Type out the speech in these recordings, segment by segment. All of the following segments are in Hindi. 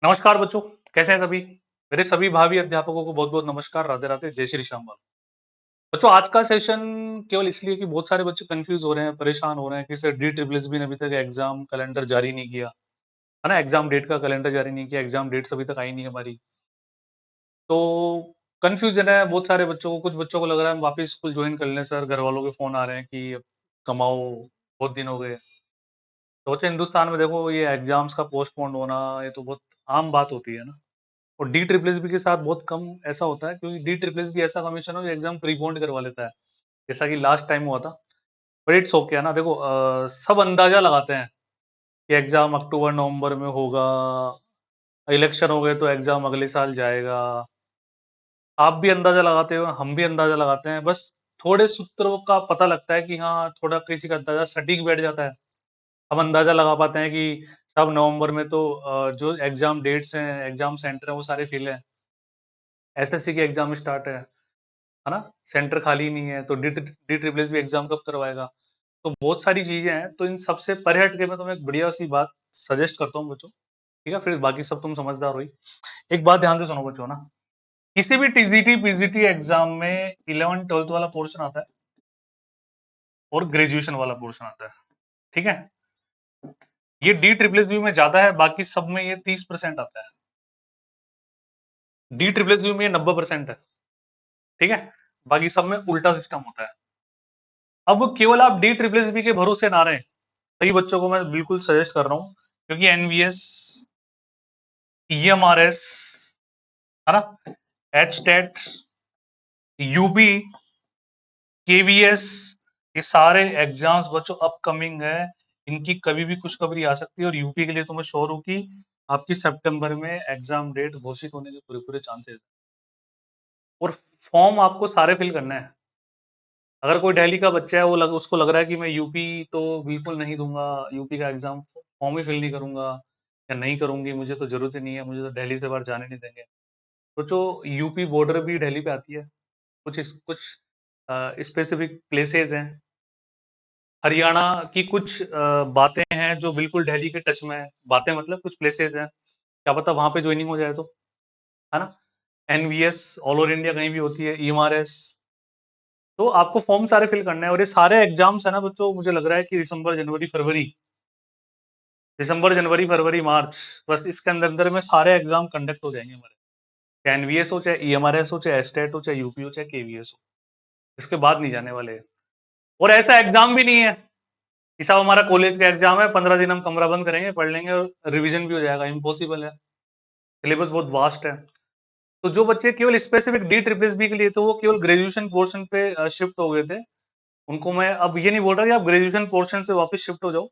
नमस्कार बच्चों, कैसे हैं सभी? मेरे सभी भावी अध्यापकों को बहुत-बहुत नमस्कार, राधे-राधे, जय श्री श्याम। बच्चों, आज का सेशन केवल इसलिए कि बहुत सारे बच्चे कन्फ्यूज़ हो रहे हैं, परेशान हो रहे हैं कि सर DSSB ने अभी तक एग्ज़ाम कैलेंडर जारी नहीं किया, है ना? एग्ज़ाम डेट का कैलेंडर जारी नहीं किया, एग्ज़ाम डेट्स अभी तक आई नहीं है हमारी। तो कन्फ्यूज़न है बहुत सारे बच्चों को, कुछ बच्चों को लग रहा है हम वापस स्कूल जॉइन कर लें सर, घरवालों के फ़ोन आ रहे हैं कि अब कमाओ, बहुत दिन हो गए। सोचो हिंदुस्तान में देखो ये एग्ज़ाम्स का पोस्टपोन होना, ये तो बहुत आम बात होती है ना। और DSSB के साथ बहुत कम ऐसा होता है क्योंकि DSSB ऐसा कमीशन है जो एग्जाम प्रीपोन्ड करवा लेता है, जैसा कि लास्ट टाइम हुआ था। बट इट्स ओके है ना, देखो सब अंदाजा लगाते हैं कि एग्जाम अक्टूबर नवंबर में होगा, इलेक्शन हो गए तो एग्जाम अगले साल जाएगा। आप भी अंदाजा लगाते हो, हम भी अंदाजा लगाते हैं, बस थोड़े सूत्रों का पता लगता है कि हाँ थोड़ा किसी का अंदाजा सटीक बैठ जाता है। हम अंदाजा लगा पाते हैं कि सब नवंबर में तो जो एग्जाम डेट्स हैं, एग्जाम सेंटर है वो सारे फिल हैं। एसएससी के एग्जाम स्टार्ट है ना? सेंटर खाली नहीं है, तो DSSB एग्जाम कब करवाएगा? तो बहुत सारी चीजें हैं, तो इन सबसे परे हट के मैं तुम्हें एक बढ़िया सी बात सजेस्ट करता हूँ बच्चों। ठीक है, फिर बाकी सब तुम समझदार हो ही। एक बात ध्यान से सुनो बच्चों ना, किसी भी टीजीटी पीजीटी एग्जाम में 11th 12th वाला पोर्शन आता है और ग्रेजुएशन वाला पोर्शन आता है। ठीक है, ये DSSB में ज्यादा है, बाकी सब में ये 30% आता है। DSSB में ये 90% है। ठीक है, बाकी सब में उल्टा सिस्टम होता है। अब केवल आप DSSB के भरोसे ना रहें, सही बच्चों को मैं बिल्कुल सजेस्ट कर रहा हूँ, क्योंकि एनवीएस, ईएमआरएस, है ना, एचटेट, यूपी, केवीएस, ये सारे एग्जाम्स बच्चों अपकमिंग है। इनकी कभी भी खुशखबरी आ सकती है, और यूपी के लिए तो मैं श्योर हूँ कि आपकी सितंबर में एग्जाम डेट घोषित होने के पूरे पूरे चांसेस। और फॉर्म आपको सारे फिल करने हैं। अगर कोई दिल्ली का बच्चा है, उसको लग रहा है कि मैं यूपी तो बिल्कुल नहीं दूंगा, यूपी का एग्जाम फॉर्म ही फिल नहीं करूंगा या नहीं करूंगी, मुझे तो जरूरत ही नहीं है, मुझे तो दिल्ली से बाहर जाने नहीं देंगे। तो जो यूपी बॉर्डर भी दिल्ली पे आती है, कुछ स्पेसिफिक प्लेसेस हैं, हरियाणा की कुछ बातें हैं जो बिल्कुल दिल्ली के टच में है, बातें मतलब कुछ प्लेसेस हैं, क्या पता वहां पे ज्वाइनिंग हो जाए तो, है ना। एनवीएस ऑल ओवर इंडिया कहीं भी होती है, ईएमआरएस। तो आपको फॉर्म सारे फिल करने हैं, और ये सारे एग्जाम्स है ना बच्चों, मुझे लग रहा है कि दिसंबर जनवरी फरवरी मार्च, बस इसके अंदर अंदर में सारे एग्जाम कंडक्ट हो जाएंगे हमारे, चाहे एनवीएस हो, चाहे ईएमआरएस हो, चाहे एस्टेट हो, चाहे यूपी हो, चाहे केवीएस हो। इसके बाद नहीं जाने वाले। और ऐसा एग्जाम भी नहीं है कि साहब हमारा कॉलेज का एग्जाम है, 15 दिन हम कमरा बंद करेंगे, पढ़ लेंगे और रिवीजन भी हो जाएगा, इम्पॉसिबल है। सिलेबस बहुत वास्ट है। तो जो बच्चे केवल स्पेसिफिक DSSB के लिए, तो वो केवल ग्रेजुएशन पोर्शन पे शिफ्ट हो गए थे, उनको मैं अब ये नहीं बोल रहा कि आप ग्रेजुएशन पोर्शन से वापस शिफ्ट हो जाओ,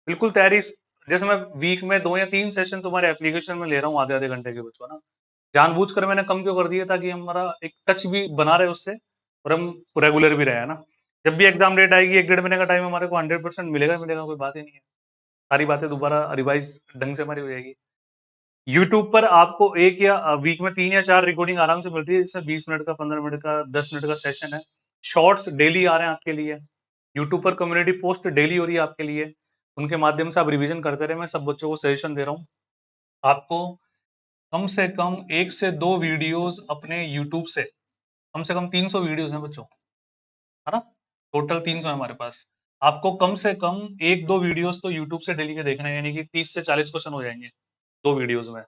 बिल्कुल तैयारी। जैसे मैं वीक में 2 या 3 सेशन तुम्हारे एप्लीकेशन में ले रहा हूँ, आधे आधे घंटे के बच्चों ना, जानबूझकर मैंने कम क्यों कर दिया, ताकि हमारा एक टच भी बना रहे उससे, और हम रेगुलर भी रहे, है ना। जब भी एग्जाम डेट आएगी, 1 डेढ़ महीने का टाइम हमारे को 100% मिलेगा ही मिलेगा, कोई बात ही नहीं है। सारी बातें दोबारा रिवाइज ढंग से हमारी हो जाएगी। यूट्यूब पर आपको एक या वीक में 3 या 4 रिकॉर्डिंग आराम से मिलती है, जिससे 20 मिनट का, 15 मिनट का, 10 मिनट का सेशन है। शॉर्ट्स डेली आ रहे हैं आपके लिए। यूट्यूब पर कम्युनिटी पोस्ट डेली हो रही है आपके लिए, उनके माध्यम से आप रिवीजन करते रहे। मैं सब बच्चों को सजेशन दे रहा हूँ, आपको कम से कम 1 से 2 वीडियोस अपने यूट्यूब से, कम से कम 300 वीडियोस हैं बच्चों, है ना। टोटल 300 है हमारे पास। आपको कम से कम 1 2 वीडियोस तो यूट्यूब से डेली के देखना है, यानी कि 30 से 40 क्वेश्चन हो जाएंगे 2 वीडियोस में।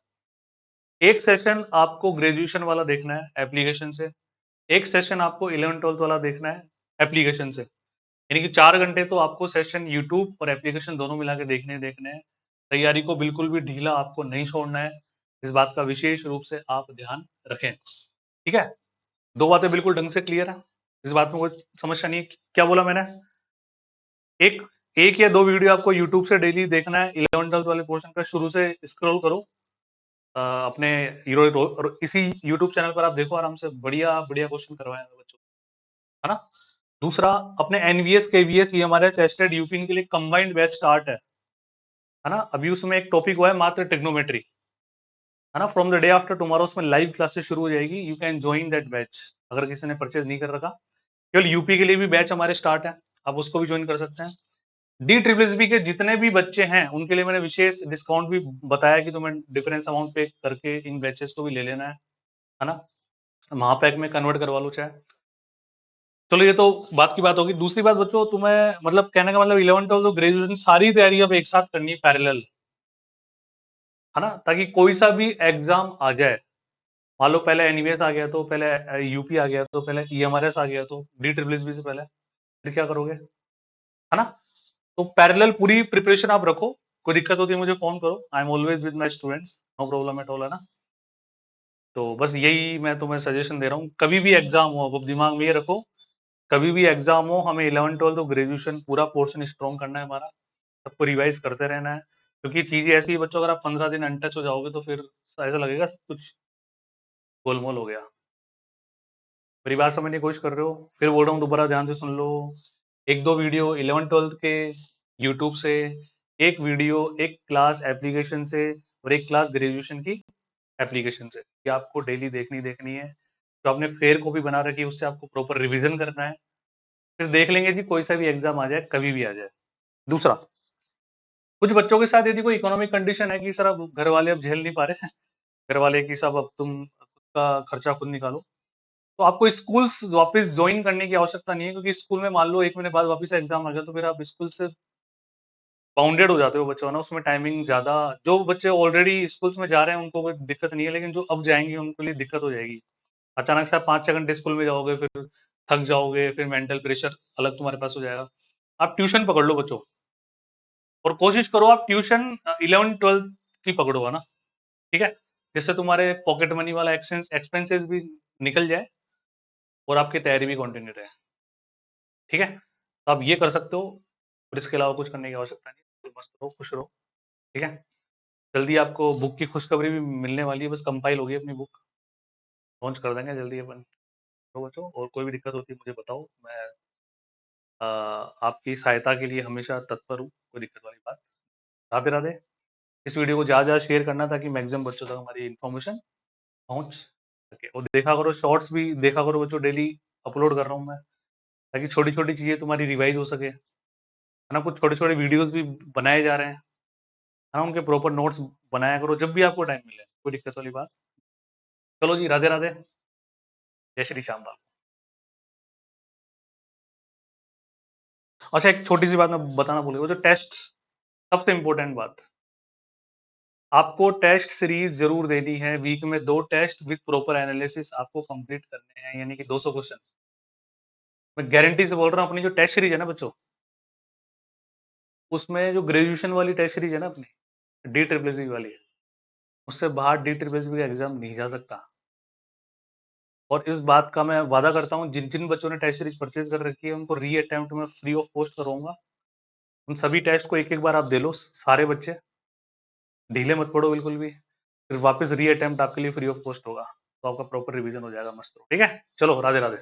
एक सेशन आपको ग्रेजुएशन वाला देखना है एप्लीकेशन से, एक सेशन आपको 11th 12th वाला देखना है एप्लीकेशन से, यानी कि 4 घंटे तो आपको सेशन यूट्यूब और एप्लीकेशन दोनों मिला के देखने ही देखने हैं। तैयारी को बिल्कुल भी ढीला आपको नहीं छोड़ना है, इस बात का विशेष रूप से आप ध्यान रखें। ठीक है, 2 बातें बिल्कुल ढंग से क्लियर है, इस बात में कोई समस्या नहीं है। क्या बोला मैंने? एक एक या 2 वीडियो आपको यूट्यूब से डेली देखना है, 11th 12th वाले पोर्शन का शुरू से स्क्रॉल करो। अपने इसी यूट्यूब चैनल पर आप देखो, आराम से बढ़िया बढ़िया क्वेश्चन करवाए हैं बच्चों को, है ना। दूसरा, अपने एनवीएस केवीएस ईएमआरएस एस्टेड यूपी के लिए कंबाइंड बैच स्टार्ट है ना। अभी उसमें एक टॉपिक हुआ है मात्र ट्रिग्नोमेट्री, है ना। From the day after tomorrow उसमें लाइव क्लासेस शुरू हो जाएगी, you can join that batch, अगर किसी ने परचेज नहीं कर रखा। केवल यूपी के लिए भी बैच हमारे स्टार्ट है, आप उसको भी ज्वाइन कर सकते हैं। DSSB के जितने भी बच्चे हैं उनके लिए मैंने विशेष डिस्काउंट भी बताया कि तुम्हें डिफरेंस अमाउंट पे करके इन बैचेस को भी ले लेना है ना? महापैक में कन्वर्ट करवा लो चाहे। चलो ये तो बात की बात होगी। दूसरी बात बच्चों, तुम्हें मतलब कहने का मतलब 11 12 तो ग्रेजुएशन सारी तैयारी अब एक साथ करनी है पैरेलल, है ना? ताकि कोई सा भी एग्जाम आ जाए, मान लो पहले एनवीएस आ गया तो पहले यूपी आ गया तो पहले ईएमआरएस आ गया तो DSSB से पहले फिर क्या करोगे, है ना? तो पैरेलल पूरी प्रिपरेशन आप रखो। कोई दिक्कत होती है मुझे फोन करो, I am always with my students, no problem at all, है ना? तो बस यही मैं तुम्हें सजेशन दे रहा हूँ। कभी भी एग्जाम हो, अब दिमाग में ये रखो, कभी भी एग्जाम हो, हमें 11 12 तो ग्रेजुएशन पूरा पोर्शन स्ट्रॉन्ग करना है हमारा, सबको रिवाइज करते रहना है, क्योंकि चीजें ऐसी है बच्चों, अगर आप 15 दिन अनटच हो जाओगे तो फिर ऐसा लगेगा सब कुछ गोलमोल हो गया। मेरी बात समझने की कोशिश कर रहे हो? फिर बोल रहा हूँ, दोबारा ध्यान से सुन लो। एक दो वीडियो 11 12 के यूट्यूब से, एक वीडियो एक क्लास एप्लीकेशन से, और एक क्लास ग्रेजुएशन की एप्लीकेशन से, ये आपको डेली देखनी देखनी है। तो आपने फेयर कॉपी बना रखी है, उससे आपको प्रॉपर रिवीजन करना है। फिर देख लेंगे जी, कोई सा भी एग्जाम आ जाए, कभी भी आ जाए। दूसरा, कुछ बच्चों के साथ यदि कोई इकोनॉमिक कंडीशन है कि सर अब घर वाले अब झेल नहीं पा रहे हैं, घर वाले की सब अब तुम खुद का खर्चा खुद निकालो, तो आपको स्कूल्स वापस ज्वाइन करने की आवश्यकता नहीं है, क्योंकि स्कूल में मान लो 1 महीने बाद वापस एग्जाम आ गया तो फिर आप स्कूल से बाउंडेड हो जाते हो बच्चों, है ना? उसमें टाइमिंग ज्यादा, जो बच्चे ऑलरेडी स्कूल्स में जा रहे हैं उनको कोई दिक्कत नहीं है, लेकिन जो अब जाएंगे उनके लिए दिक्कत हो जाएगी। अचानक से आप 5 6 घंटे स्कूल में जाओगे, फिर थक जाओगे, फिर मेंटल प्रेशर अलग तुम्हारे पास हो जाएगा। आप ट्यूशन पकड़ लो बच्चों, और कोशिश करो आप ट्यूशन 11 12 की पकड़ो, है ना? ठीक है, जिससे तुम्हारे पॉकेट मनी वाला एक्सपेंसेस भी निकल जाए और आपकी तैयारी भी कंटिन्यू रहे। ठीक है, तो आप ये कर सकते हो, और इसके अलावा कुछ करने की आवश्यकता नहीं है। तो मस्त रहो, खुश रहो। ठीक है, जल्दी आपको बुक की खुशखबरी भी मिलने वाली है, बस कंपाइल होगी अपनी बुक, लॉन्च कर देंगे जल्दी अपन। तो बच्चों, और कोई भी दिक्कत होती है मुझे बताओ, मैं आपकी सहायता के लिए हमेशा तत्पर हूँ, कोई दिक्कत वाली बात। राधे राधे। इस वीडियो को ज़्यादा शेयर करना ताकि मैक्सिमम बच्चों तक हमारी इन्फॉर्मेशन पहुंच सके, और देखा करो शॉर्ट्स भी देखा करो बच्चों, डेली अपलोड कर रहा हूँ मैं, ताकि छोटी छोटी चीजें तुम्हारी रिवाइज हो सके, है ना? कुछ छोटे छोटे वीडियोस भी बनाए जा रहे हैं, है ना? उनके प्रॉपर नोट्स बनाया करो जब भी आपको टाइम मिले, कोई दिक्कत वाली बात। चलो जी, राधे राधे, जय श्री श्याम लाल। अच्छा, एक छोटी सी बात मैं बताना भूल गया, वो जो टेस्ट, सबसे इंपॉर्टेंट बात, आपको टेस्ट सीरीज जरूर देनी है। वीक में 2 टेस्ट विद प्रॉपर एनालिसिस आपको कंप्लीट करने हैं, यानी कि 200 क्वेश्चन। मैं गारंटी से बोल रहा हूँ, अपनी जो टेस्ट सीरीज है ना बच्चों, उसमें जो ग्रेजुएशन वाली टेस्ट सीरीज है ना अपनी, DSSB वाली, उससे बाहर DSSB का एग्जाम नहीं जा सकता। और इस बात का मैं वादा करता हूँ, जिन जिन बच्चों ने टेस्ट सीरीज परचेज कर रखी है उनको री अटेम्प्ट में फ्री ऑफ कॉस्ट करवाऊंगा। उन सभी टेस्ट को एक एक बार आप दे लो, सारे बच्चे, ढीले मत पड़ो बिल्कुल भी, फिर वापस री अटेम्प्ट आपके लिए फ्री ऑफ कॉस्ट होगा, तो आपका प्रॉपर रिवीजन हो जाएगा, मस्त रहो। ठीक है, चलो राधे राधे।